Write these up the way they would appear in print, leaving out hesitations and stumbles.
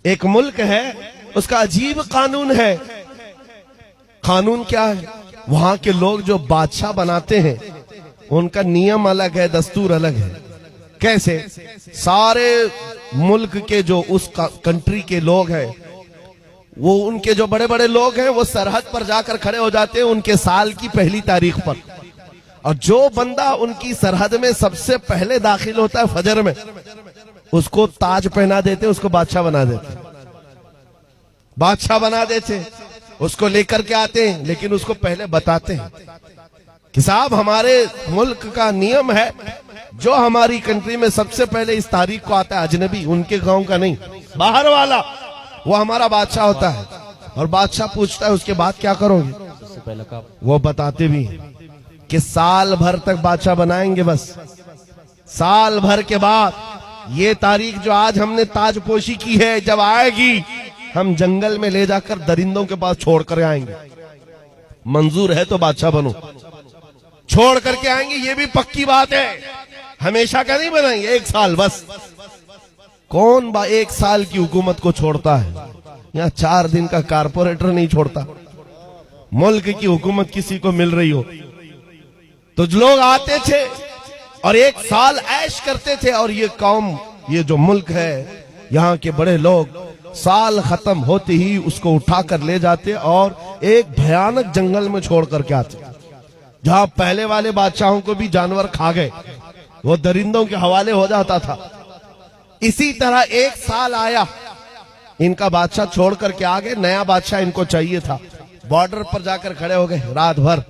एक मुल्क है, उसका अजीब कानून है। कानून क्या है? वहां के लोग जो बादशाह बनाते हैं उनका नियम अलग है, दस्तूर अलग है। कैसे? सारे मुल्क के जो उस कंट्री के लोग हैं, वो उनके जो बड़े बड़े लोग हैं, वो सरहद पर जाकर खड़े हो जाते हैं उनके साल की पहली तारीख पर। और जो बंदा उनकी सरहद में सबसे पहले दाखिल होता है फजर में, उसको ताज पहना देते, उसको बादशाह बना देते। बादशाह बना देते, उसको लेकर के आते हैं, लेकिन उसको पहले बताते हैं कि साहब हमारे मुल्क का नियम है, जो हमारी कंट्री में सबसे पहले इस तारीख को आता है अजनबी, उनके गांव का नहीं, बाहर वाला, वो हमारा बादशाह होता है। और बादशाह पूछता है उसके बाद क्या करोगे? सबसे पहले का वो बताते भी हैं कि साल भर तक बादशाह बनाएंगे, बस साल भर के बाद ये तारीख जो आज हमने ताजपोशी की है, जब आएगी हम जंगल में ले जाकर दरिंदों के पास छोड़ कर आएंगे। मंजूर है तो बादशाह बनो, छोड़ करके आएंगे, ये भी पक्की बात है। हमेशा का नहीं बनाएंगे, एक साल बस। कौन एक साल की हुकूमत को छोड़ता है? यहाँ 4 दिन का कारपोरेटर नहीं छोड़ता। मुल्क की हुकूमत किसी को मिल रही हो तो लोग आते थे और एक साल ऐश करते थे। और ये कौम, ये जो मुल्क है, यहाँ के बड़े लोग साल खत्म होते ही उसको उठाकर ले जाते और एक भयानक जंगल में छोड़ करके आते, जहां पहले वाले बादशाहों को भी जानवर खा गए, वो दरिंदों के हवाले हो जाता था। इसी तरह एक साल आया, इनका बादशाह छोड़ करके आ गए, नया बादशाह इनको चाहिए था। बॉर्डर पर जाकर खड़े हो गए, रात भर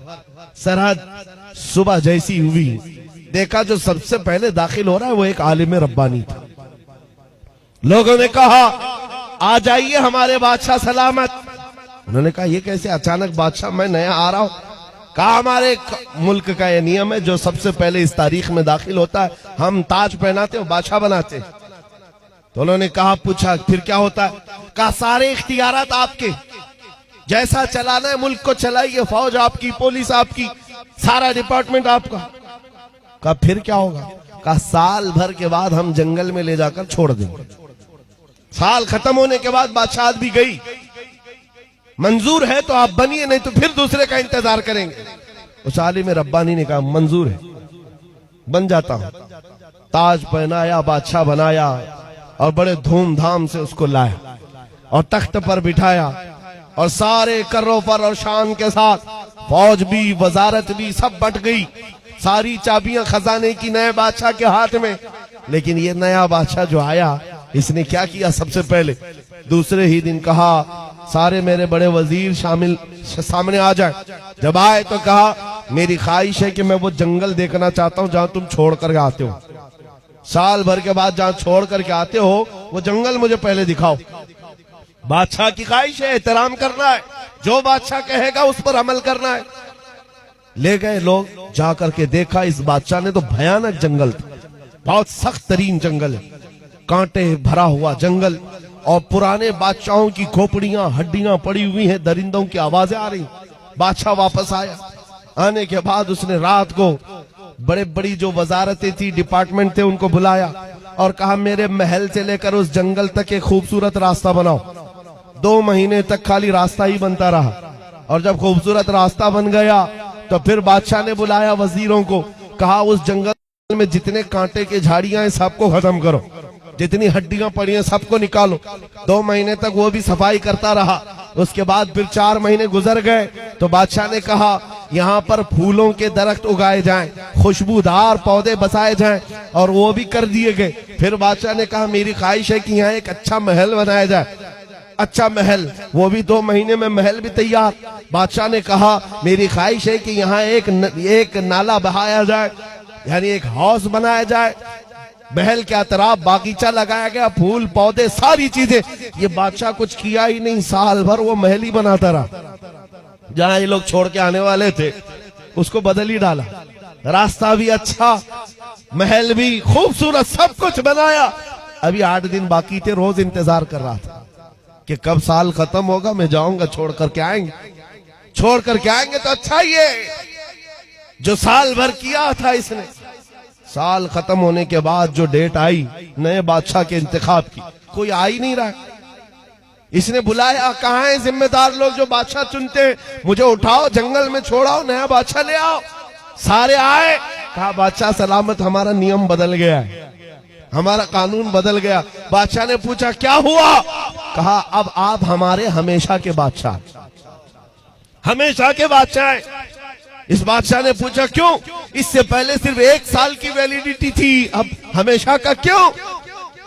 सरहद। सुबह जैसी हुई, देखा जो सबसे पहले दाखिल हो रहा है वो एक आलिम रब्बानी था। लोगों ने कहा आ जाइए हमारे बादशाह सलामत। उन्होंने कहा ये कैसे अचानक बादशाह, मैं नया आ रहा हूं। कहा हमारे मुल्क का ये नियम है, जो सबसे पहले इस तारीख में दाखिल होता है हम ताज पहनाते हैं, बादशाह बनाते हैं। तो उन्होंने कहा, पूछा फिर क्या होता है? कहा सारे इख्तियारात आपके, जैसा चलाना है मुल्क को चलाइए, फौज आपकी, पुलिस आपकी, सारा डिपार्टमेंट आपका। कहा फिर क्या होगा? कहा साल भर के बाद हम जंगल में ले जाकर छोड़ देंगे। साल खत्म होने के बाद बादशाह भी गई, मंजूर है तो आप बनिए, नहीं तो फिर दूसरे का इंतजार करेंगे। उस आलिम रब्बानी ने कहा मंजूर है, बन जाता हूं। ताज पहनाया, बादशाह बनाया और बड़े धूमधाम से उसको लाया और तख्त पर बिठाया और सारे कर्रों पर और शान के साथ, फौज भी, वजारत भी, सब बट गई। सारी चाबियां खजाने की नए बादशाह के हाथ में। लेकिन ये नया बादशाह जो आया, इसने क्या किया? सबसे पहले दूसरे ही दिन कहा सारे मेरे बड़े वजीर सामने आ जाए। जब आए तो कहा मेरी ख्वाहिश है कि मैं वो जंगल देखना चाहता हूं जहां तुम छोड़ कर आते हो। साल भर के बाद जहां छोड़ करके आते हो वो जंगल मुझे पहले दिखाओ। बादशाह की ख्वाहिश है, एहतराम करना है, जो बादशाह कहेगा उस पर अमल करना है। ले गए लोग, जा करके देखा इस बादशाह ने तो भयानक जंगल था, बहुत सख्त तरीन जंगल है, कांटे भरा हुआ जंगल, और पुराने बादशाहों की खोपड़ियां, हड्डियां पड़ी हुई हैं, दरिंदों की आवाजें आ रही। बादशाह वापस आया। आने के बाद उसने रात को बड़े बड़ी जो वजारतें थी, डिपार्टमेंट थे, उनको बुलाया और कहा मेरे महल से लेकर उस जंगल तक एक खूबसूरत रास्ता बनाओ। 2 महीने तक खाली रास्ता ही बनता रहा। और जब खूबसूरत रास्ता बन गया तो फिर बादशाह ने बुलाया वजीरों को, कहा उस जंगल में जितने कांटे के झाड़ियां हैं सबको खत्म करो, जितनी हड्डियां पड़ी हैं सबको निकालो। 2 महीने तक वो भी सफाई करता रहा। उसके बाद फिर 4 महीने गुजर गए तो बादशाह ने कहा यहाँ पर फूलों के दरख्त उगाए जाएं, खुशबूदार पौधे बसाए जाएं, और वो भी कर दिए गए। फिर बादशाह ने कहा मेरी ख्वाहिश है कि यहाँ एक अच्छा महल बनाया जाए। अच्छा महल, वो भी 2 महीने में महल भी तैयार। बादशाह ने कहा मेरी ख्वाहिश है कि यहाँ एक नाला बहाया जाए, यानी एक हाउस बनाया जाए। महल के अतराफ बागीचा लगाया गया, फूल पौधे सारी चीजें। ये बादशाह कुछ किया ही नहीं, साल भर वो महल ही बनाता रहा। जहां ये लोग छोड़ के आने वाले थे उसको बदल ही डाला। रास्ता भी अच्छा, महल भी खूबसूरत, सब कुछ बनाया। अभी 8 दिन बाकी थे, रोज इंतजार कर रहा था कि कब साल खत्म होगा, मैं जाऊंगा, छोड़ करके आएंगे। छोड़ करके आएंगे तो अच्छा ही है, जो साल भर किया था इसने। साल खत्म होने के बाद जो डेट आई नए बादशाह के इंतखाब की, कोई आ ही नहीं रहा। इसने बुलाया, कहाँ है जिम्मेदार लोग जो बादशाह चुनते हैं, मुझे उठाओ, जंगल में छोड़ाओ, नया बादशाह ले आओ। सारे आए, कहा बादशाह सलामत, हमारा नियम बदल गया है, हमारा कानून बदल गया। बादशाह ने पूछा क्या हुआ? कहा अब आप हमारे हमेशा के बादशाह, हमेशा के बादशाह। इस बादशाह ने पूछा क्यों? इससे पहले सिर्फ 1 साल की वैलिडिटी थी, अब हमेशा का क्यों?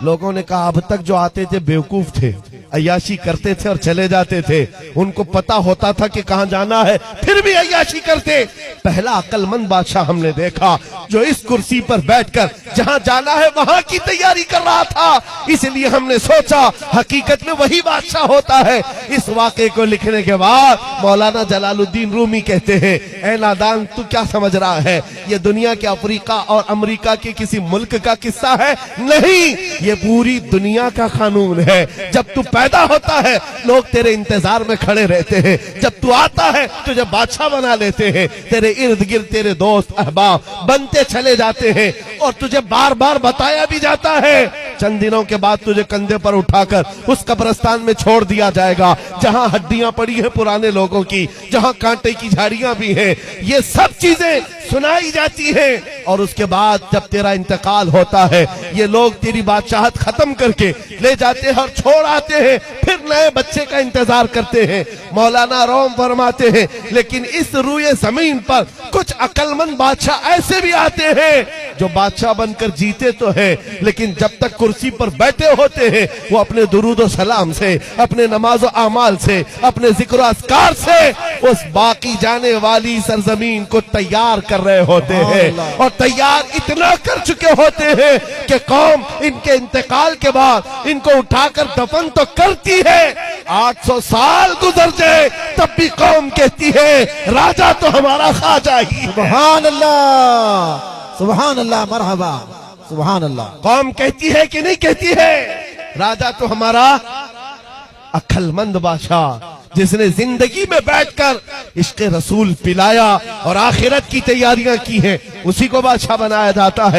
लोगों ने कहा अब तक जो आते थे बेवकूफ थे, अय्याशी करते थे और चले जाते थे, उनको पता होता था कि कहां जाना है फिर भी अय्याशी करते। पहला अक्लमंद बादशाह हमने देखा जो इस कुर्सी पर बैठकर जहां जाना है वहां की तैयारी कर रहा था। इसलिए हमने सोचा हकीकत में वही बादशाह होता है। इस वाक़े को लिखने के बाद मौलाना जलालुद्दीन रूमी कहते हैं, ऐ नादान तू क्या समझ रहा है, ये दुनिया के अफ्रीका और अमेरिका के किसी मुल्क का किस्सा है? नहीं, ये पूरी दुनिया का कानून है। जब तू पैदा होता है लोग तेरे इंतजार में खड़े रहते हैं, जब तू आता है तुझे बादशाह बना लेते हैं, तेरे इर्द गिर्द तेरे दोस्त अहबाब बनते चले जाते हैं और तुझे बार बार बताया भी जाता है। चंद दिनों के बाद तुझे कंधे पर उठाकर उस कब्रिस्तान में छोड़ दिया जाएगा जहां हड्डियां पड़ी हैं पुराने लोगों की, जहां कांटे की झाड़ियां भी हैं। ये सब चीजें सुनाई जाती हैं और उसके बाद जब तेरा इंतकाल होता है ये लोग तेरी बादशाहत खत्म करके ले जाते हैं और छोड़ आते हैं, फिर नए बच्चे का इंतजार करते हैं। मौलाना रोम फरमाते हैं लेकिन इस रूए जमीन पर कुछ अक्लमंद बादशाह ऐसे भी आते हैं जो बादशाह बनकर जीते तो है लेकिन जब तक कुर्सी पर बैठे होते हैं वो अपने दुरूद व सलाम से, अपने नमाज व आमाल से, अपने जिक्र अस्कार से उस बाकी जाने वाली सरजमीन को तैयार कर रहे होते हैं और तैयार इतना कर चुके होते हैं कि कौम इनके इंतकाल के बाद इनको उठाकर दफन तो करती है, 800 साल गुजर जाए तब भी कौम कहती है राजा तो हमारा ख्वाजा ही। सुभान अल्लाह, सुभान अल्लाह, मरहबा, सुभान अल्लाह। कौम कहती है कि नहीं कहती है? राजा तो हमारा अक्लमंद बादशाह जिसने जिंदगी में बैठकर इश्क़ रसूल पिलाया और आखिरत की तैयारियां की हैं, उसी को बादशाह बनाया जाता है।